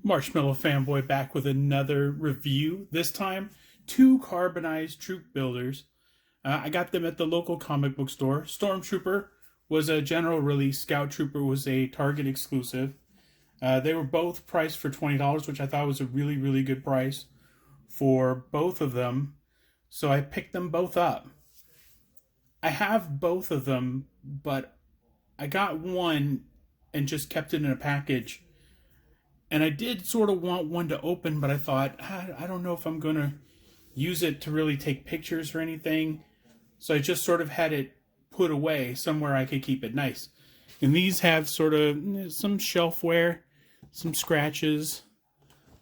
Marshmallow Fanboy back with another review. This time, two carbonized troop builders. I got them at the local comic book store. Stormtrooper was a general release. Scout Trooper was a Target exclusive. They were both priced for $20, which I thought was a really, really good price for both of them. So I picked them both up. I have both of them, but I got one and just kept it in a package. And I did sort of want one to open, but I thought, I don't know if I'm going to use it to really take pictures or anything. So I just sort of had it put away somewhere I could keep it nice. And these have sort of some shelfware, some scratches.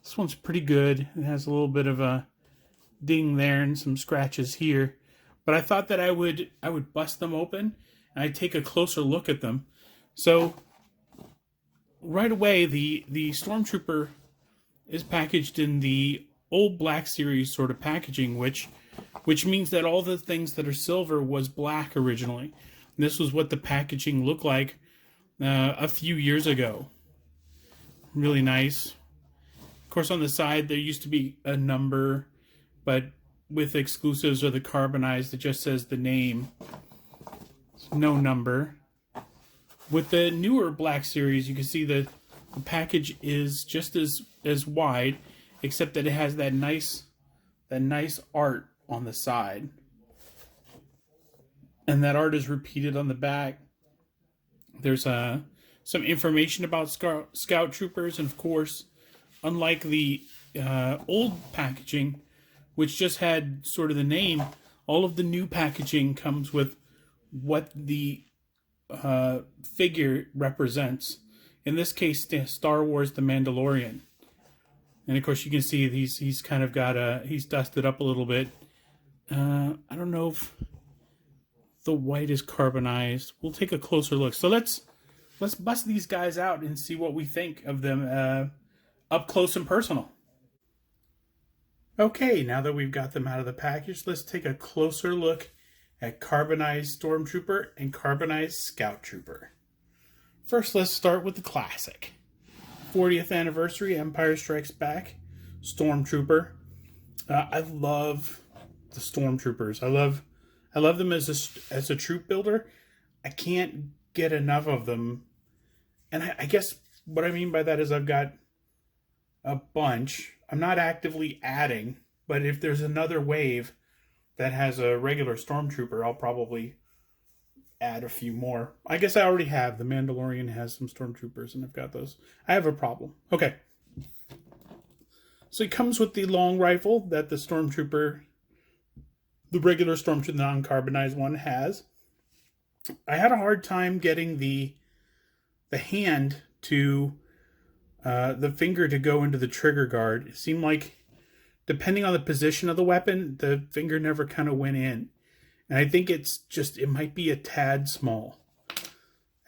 This one's pretty good. It has a little bit of a ding there and some scratches here. But I thought that I would bust them open and I'd take a closer look at them. So right away, the Stormtrooper is packaged in the old Black Series sort of packaging, which means that all the things that are silver was black originally. And this was what the packaging looked like a few years ago. Really nice. Of course, on the side, there used to be a number, but with exclusives or the carbonized, it just says the name. No number. With the newer Black Series, you can see the package is just as wide, except that it has that nice art on the side. And that art is repeated on the back. There's some information about Scout Troopers, and of course, unlike the old packaging, which just had sort of the name, all of the new packaging comes with what the figure represents. In this case, Star Wars: The Mandalorian. And of course, you can see he's kind of got he's dusted up a little bit. I don't know if the white is carbonized. We'll take a closer look. So let's bust these guys out and see what we think of them up close and personal. Okay, now that we've got them out of the package, let's take a closer look at Carbonized Stormtrooper and Carbonized Scout Trooper. First, let's start with the classic. 40th anniversary, Empire Strikes Back, Stormtrooper. I love the Stormtroopers. I love them as a troop builder. I can't get enough of them. And I guess what I mean by that is I've got a bunch. I'm not actively adding, but if there's another wave that has a regular Stormtrooper, I'll probably add a few more. I guess I already have. The Mandalorian has some Stormtroopers, and I've got those. I have a problem. Okay. So it comes with the long rifle that the Stormtrooper, the regular Stormtrooper, the non-carbonized one, has. I had a hard time getting the hand to, the finger to go into the trigger guard. It seemed like, depending on the position of the weapon, the finger never kind of went in. And I think it might be a tad small.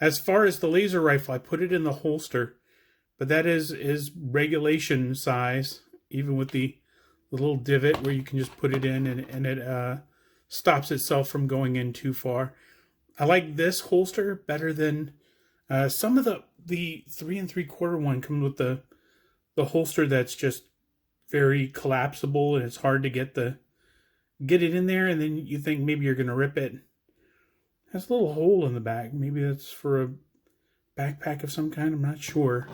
As far as the laser rifle, I put it in the holster, but that is regulation size, even with the little divot where you can just put it in and it stops itself from going in too far. I like this holster better than some of the 3 3/4 one comes with the holster that's just very collapsible, and it's hard to get it in there, and then you think maybe you're going to rip it. It has a little hole in the back. Maybe that's for a backpack of some kind. I'm not sure.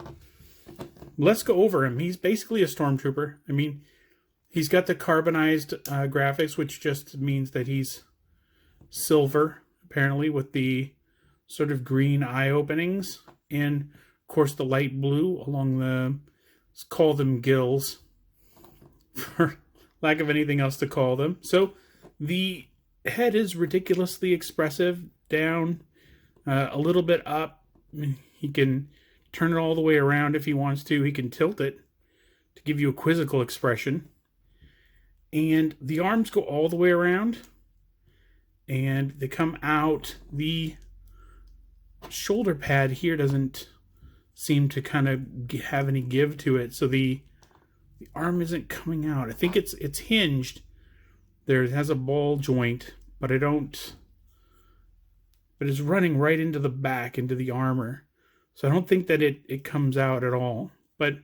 Let's go over him. He's basically a Stormtrooper. I mean, he's got the carbonized graphics, which just means that he's silver, apparently, with the sort of green eye openings. And, of course, the light blue along let's call them gills, for lack of anything else to call them. So the head is ridiculously expressive, down, a little bit up. He can turn it all the way around if he wants to. He can tilt it to give you a quizzical expression. And the arms go all the way around, and they come out. The shoulder pad here doesn't seem to kind of have any give to it, so the arm isn't coming out. I think it's hinged. It has a ball joint, but it's running right into the back, into the armor. So I don't think that it comes out at all. But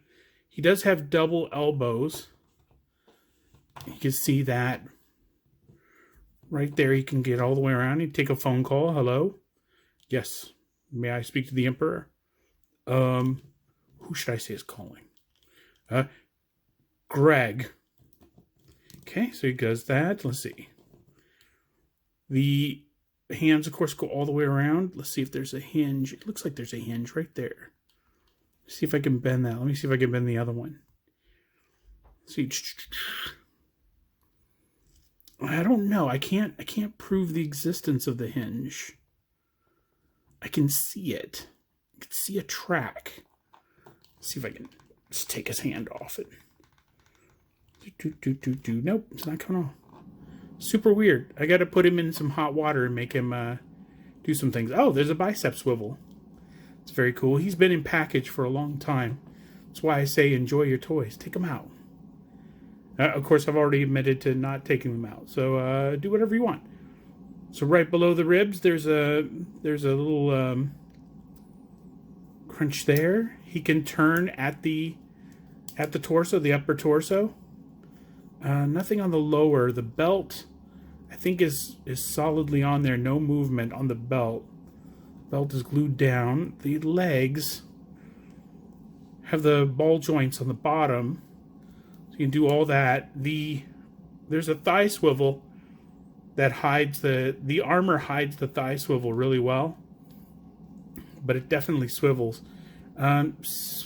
He does have double elbows. You can see that right there. He can get all the way around. He'd take a phone call. Hello? Yes. May I speak to the Emperor? Who should I say is calling? Greg. Okay, so he does that. Let's see. The hands, of course, go all the way around. Let's see if there's a hinge. It looks like there's a hinge right there. Let's see if I can bend that. Let me see if I can bend the other one. Let's see. I don't know. I can't prove the existence of the hinge. I can see it. I can see a track. Let's see if I can just take his hand off it. Nope, it's not coming off. Super weird. I got to put him in some hot water and make him do some things. Oh, there's a bicep swivel. It's very cool. He's been in package for a long time. That's why I say enjoy your toys. Take them out. Of course, I've already admitted to not taking them out. So do whatever you want. So right below the ribs, there's a little crunch there. He can turn at the torso, the upper torso. Nothing on the lower. The belt, I think, is solidly on there. No movement on the belt. Belt is glued down. The legs have the ball joints on the bottom. So you can do all that. There's a thigh swivel that hides the armor hides the thigh swivel really well. But it definitely swivels. Let's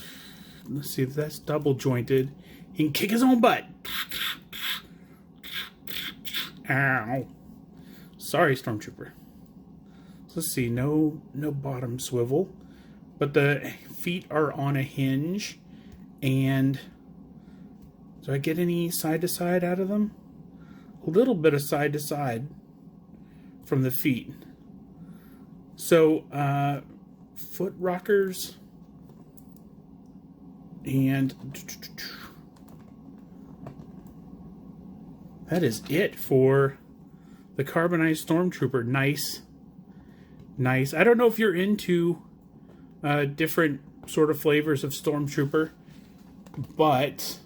see if that's double jointed. He can kick his own butt. Ow. Sorry, Stormtrooper. So let's see. No bottom swivel. But the feet are on a hinge. And do I get any side to side out of them? A little bit of side to side from the feet. So, foot rockers. And that is it for the Carbonized Stormtrooper. Nice. Nice. I don't know if you're into different sort of flavors of Stormtrooper, but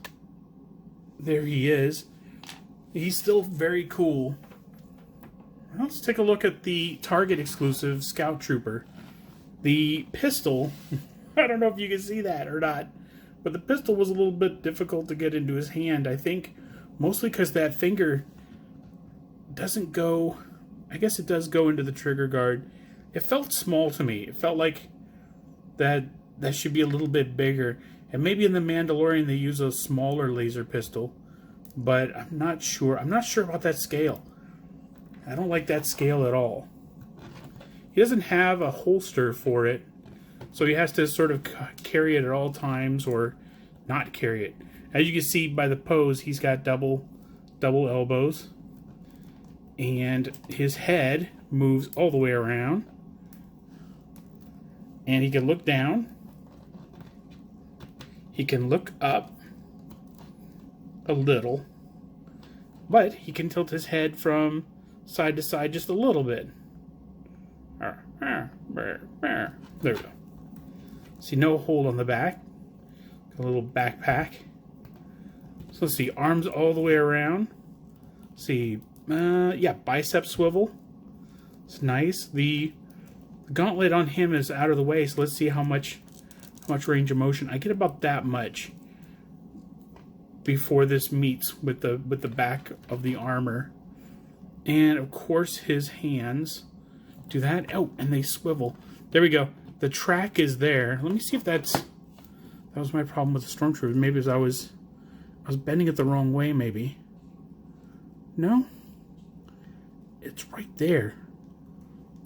there he is. He's still very cool. Let's take a look at the Target exclusive Scout Trooper. The pistol, I don't know if you can see that or not, but the pistol was a little bit difficult to get into his hand. I think mostly because that finger doesn't go, I guess it does go into the trigger guard. It felt small to me. It felt like that should be a little bit bigger. And maybe in the Mandalorian they use a smaller laser pistol, but I'm not sure. I'm not sure about that scale. I don't like that scale at all. He doesn't have a holster for it, so he has to sort of carry it at all times or not carry it. As you can see by the pose, he's got double elbows. And his head moves all the way around. And he can look down. He can look up a little. But he can tilt his head from side to side just a little bit. There we go. See, no hold on the back. Got a little backpack. So let's see, arms all the way around. See, yeah, bicep swivel. It's nice. The gauntlet on him is out of the way, so let's see how much range of motion. I get about that much before this meets with the back of the armor. And of course his hands do that. Oh, and they swivel. There we go. The track is there. Let me see if that was my problem with the Stormtrooper. Maybe as I was bending it the wrong way, maybe. No? It's right there.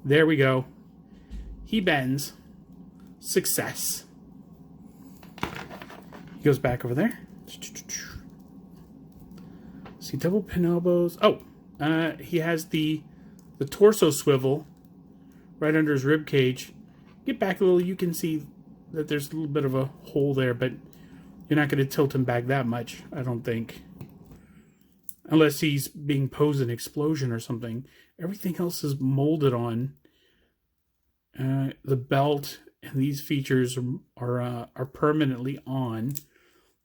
There we go. He bends. Success. He goes back over there. See, double pin elbows. Oh, he has the torso swivel right under his rib cage. Get back a little. You can see that there's a little bit of a hole there, but you're not going to tilt him back that much, I don't think. Unless he's being posed an explosion or something. Everything else is molded on. The belt and these features are permanently on.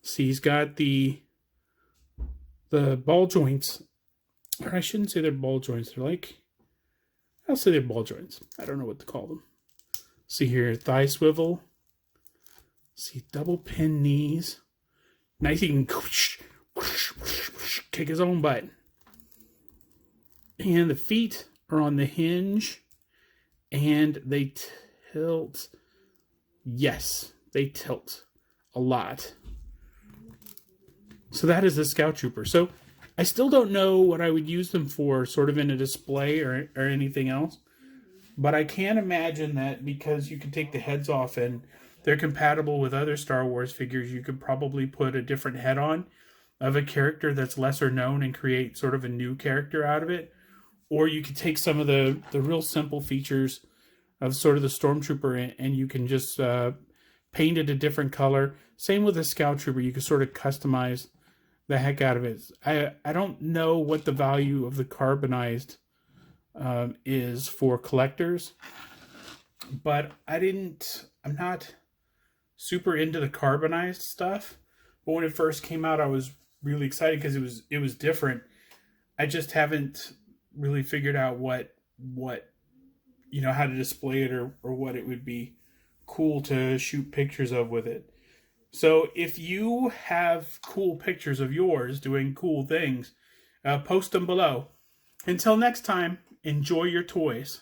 See, he's got the ball joints, or I shouldn't say they're ball joints. They're like, I'll say they're ball joints. I don't know what to call them. See here, thigh swivel. See, double pin knees. Nice, he can kick his own butt. And the feet are on the hinge, and they tilt. Yes, they tilt a lot. So that is the Scout Trooper. So I still don't know what I would use them for, sort of in a display or anything else. But I can imagine that because you can take the heads off and they're compatible with other Star Wars figures, you could probably put a different head on of a character that's lesser known and create sort of a new character out of it. Or you could take some of the real simple features of sort of the Stormtrooper and you can just paint it a different color. Same with the Scout Trooper. You can sort of customize the heck out of it. I don't know what the value of the carbonized is for collectors, but I'm not super into the carbonized stuff. But when it first came out, I was really excited because it was different. I just haven't really figured out what how to display it or what it would be cool to shoot pictures of with it. So if you have cool pictures of yours doing cool things, post them below. Until next time, enjoy your toys.